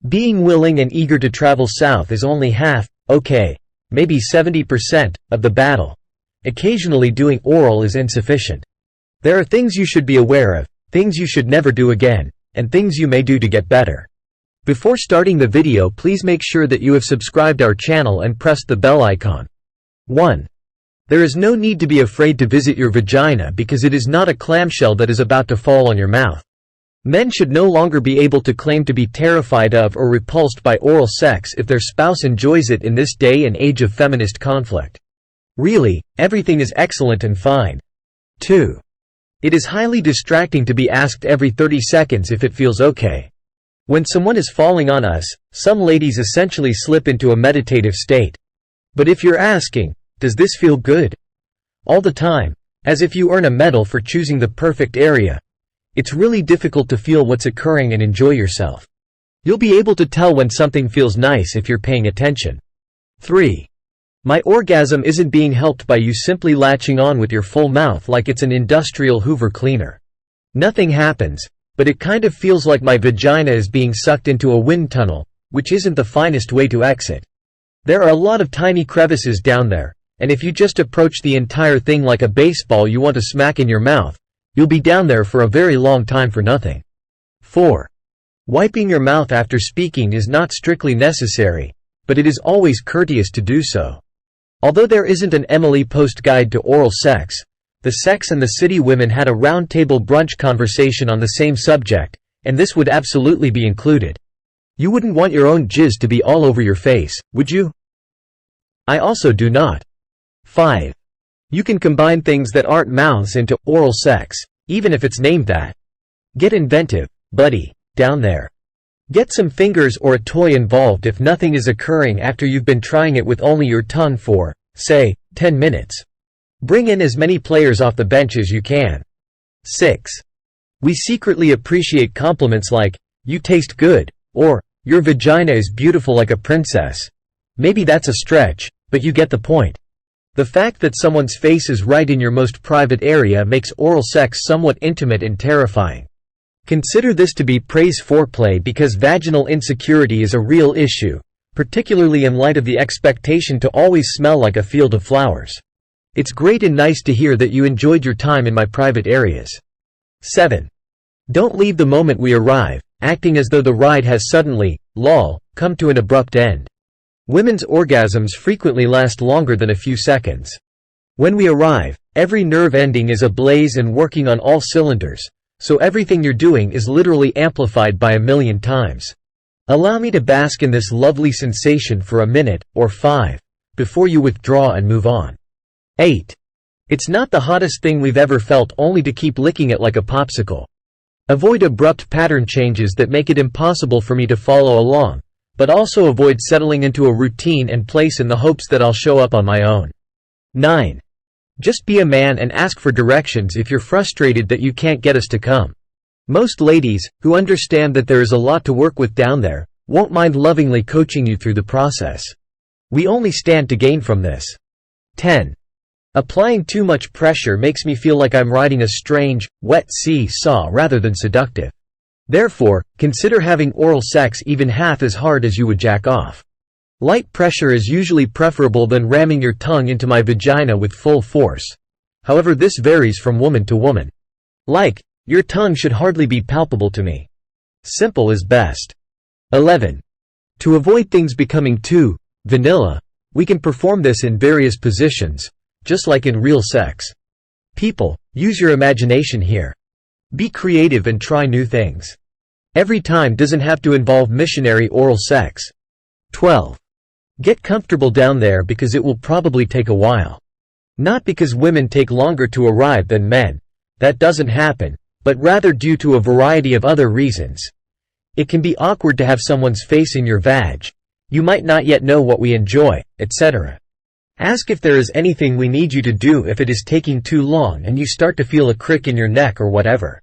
Being willing and eager to travel south is only half, okay, maybe 70% of the battle. Occasionally doing oral is insufficient. There are things you should be aware of, things you should never do again, and things you may do to get better. Before starting the video, please make sure that you have subscribed our channel and pressed the bell icon. 1. There is no need to be afraid to visit your vagina because it is not a clamshell that is about to fall on your mouth. Men should no longer be able to claim to be terrified of or repulsed by oral sex if their spouse enjoys it in this day and age of feminist conflict. Really, everything is excellent and fine. 2. It is highly distracting to be asked every 30 seconds if it feels okay. When someone is falling on us, some ladies essentially slip into a meditative state. But if you're asking, does this feel good? All the time, as if you earn a medal for choosing the perfect area, it's really difficult to feel what's occurring and enjoy yourself. You'll be able to tell when something feels nice if you're paying attention. 3. My orgasm isn't being helped by you simply latching on with your full mouth like it's an industrial Hoover cleaner. Nothing happens, but it kind of feels like my vagina is being sucked into a wind tunnel, which isn't the finest way to exit. There are a lot of tiny crevices down there, and if you just approach the entire thing like a baseball you want to smack in your mouth, you'll be down there for a very long time for nothing. 4. Wiping your mouth after speaking is not strictly necessary, but it is always courteous to do so. Although there isn't an Emily Post guide to oral sex, the Sex and the City women had a round-table brunch conversation on the same subject, and this would absolutely be included. You wouldn't want your own jizz to be all over your face, would you? I also do not. 5. You can combine things that aren't mouths into oral sex, even if it's named that. Get inventive, buddy, down there. Get some fingers or a toy involved if nothing is occurring after you've been trying it with only your tongue for, say, 10 minutes. Bring in as many players off the bench as you can. 6. We secretly appreciate compliments like, "You taste good," or, "Your vagina is beautiful like a princess." Maybe that's a stretch, but you get the point. The fact that someone's face is right in your most private area makes oral sex somewhat intimate and terrifying. Consider this to be praise foreplay because vaginal insecurity is a real issue, particularly in light of the expectation to always smell like a field of flowers. It's great and nice to hear that you enjoyed your time in my private areas. 7. Don't leave the moment we arrive, acting as though the ride has suddenly, come to an abrupt end. Women's orgasms frequently last longer than a few seconds. When we arrive, every nerve ending is ablaze and working on all cylinders, so everything you're doing is literally amplified by 1,000,000 times. Allow me to bask in this lovely sensation for a minute, or 5, before you withdraw and move on. 8. It's not the hottest thing we've ever felt only to keep licking it like a popsicle. Avoid abrupt pattern changes that make it impossible for me to follow along, but also avoid settling into a routine and place in the hopes that I'll show up on my own. 9. Just be a man and ask for directions if you're frustrated that you can't get us to come. Most ladies, who understand that there is a lot to work with down there, won't mind lovingly coaching you through the process. We only stand to gain from this. 10. Applying too much pressure makes me feel like I'm riding a strange, wet see-saw rather than seductive. Therefore, consider having oral sex even half as hard as you would jack off. Light pressure is usually preferable than ramming your tongue into my vagina with full force. However, this varies from woman to woman. Like, your tongue should hardly be palpable to me. Simple is best. 11. To avoid things becoming too vanilla, we can perform this in various positions, just like in real sex. People, use your imagination here. Be creative and try new things. Every time doesn't have to involve missionary oral sex. 12. Get comfortable down there because it will probably take a while. Not because women take longer to arrive than men. That doesn't happen, but rather due to a variety of other reasons. It can be awkward to have someone's face in your vag. You might not yet know what we enjoy, etc. Ask if there is anything we need you to do if it is taking too long and you start to feel a crick in your neck or whatever.